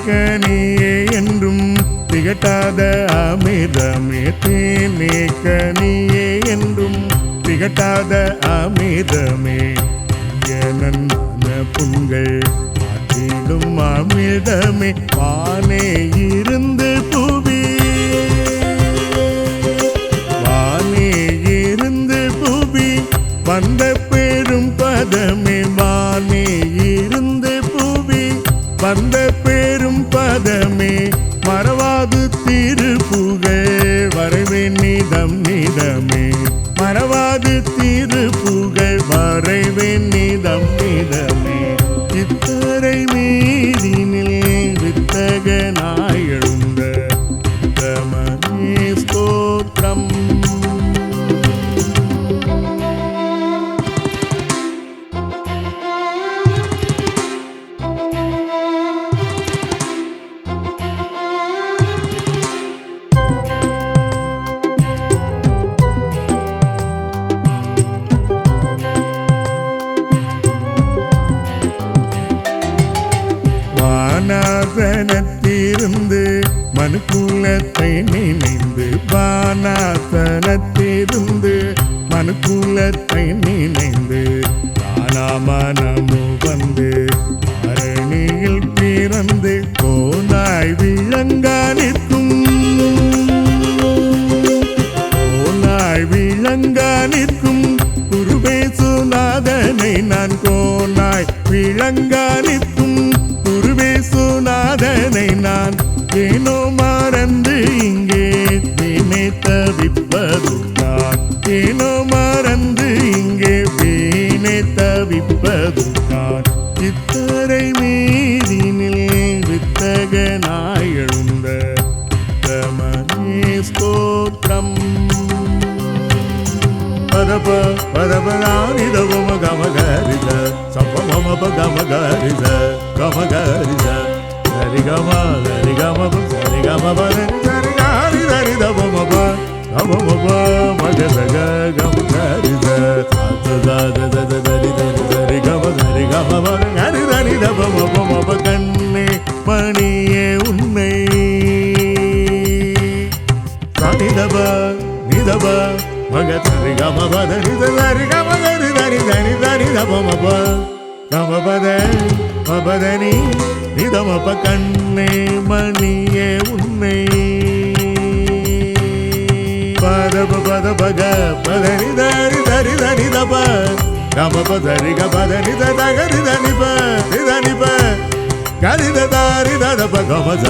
கனியே என்றும் திகட்டாத அமிர்தமே தேனே கனியே என்றும் திகட்டாத அமிர்தமே நன்ன புண்கள் ஆற்றிடும் அமிர்தமே வானே இருந்து புவி வானே இருந்து புவி வந்த பெரும் பதமே வானே இருந்து புவி வந்த பெரும் பதமே மறவாது திருப்புகழ் வரைவேன் நீதம் நீதமே மறவாது திருப்புகழ் வரைவேன் நீதம் நீதமே இத்தரை மீதினில் வித்தகனாய் எழுந்த தமனே ஸ்தோத்திரம் வானாசனத்திலிருந்து மனுக்குலத்தை நினைந்து வானாசனத்திலிருந்து மனுக்குலத்தை நினைந்து தானாமனமு வந்து அரணியில் பிறந்து கோனாய் விளங்கா நிற்கும் கோனாய் விளங்கா நிற்கும் குருபேசுநாதனை நான் கோனாய் விளங்கா நிற்கும் குருபேசுநாதனை நான் ஏனோ மறந்து இங்கே வீணை தவிப்பதுதான் ஏனோ மறந்து இங்கே வீணை தவிப்பதுதான் இத்தரை மீதினில் வித்தகனாய் எழுந்த தமனே ஸ்தோத்திரம் பரப பரபரானிதவம கமகரித சப்பமமப கமகரித கமகரித சரிகம சரிகம சரிகம சரிகாரிதரிதவமப கமமப மகதக கமகரித சரிகம சரிகம கரிதரிதவமப கண்ணே பணியே உன்னை சனிதப நிதப மகதரி கமபத நிதரி கமகரி தரி தரி தரி தபமப கமபத மபதனி நிதமப கண்ணே மணியே உன்னை பதப பத பக பதனி தரி தரி தரி தப கமபதரி கபத நித தகரி தனிப நிதனிப கரித தாரி ததப கமத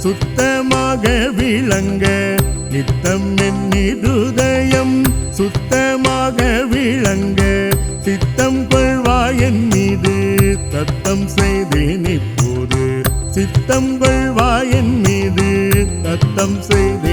சுத்தமாக விளங்க நித்தம் என் இருதயம் சுத்தமாக விளங்க சித்தம் கொள்வாய் என் மீது தத்தம் செய்தேன் இப்போது சித்தம் கொள்வாய் என் மீது தத்தம் செய்தேன்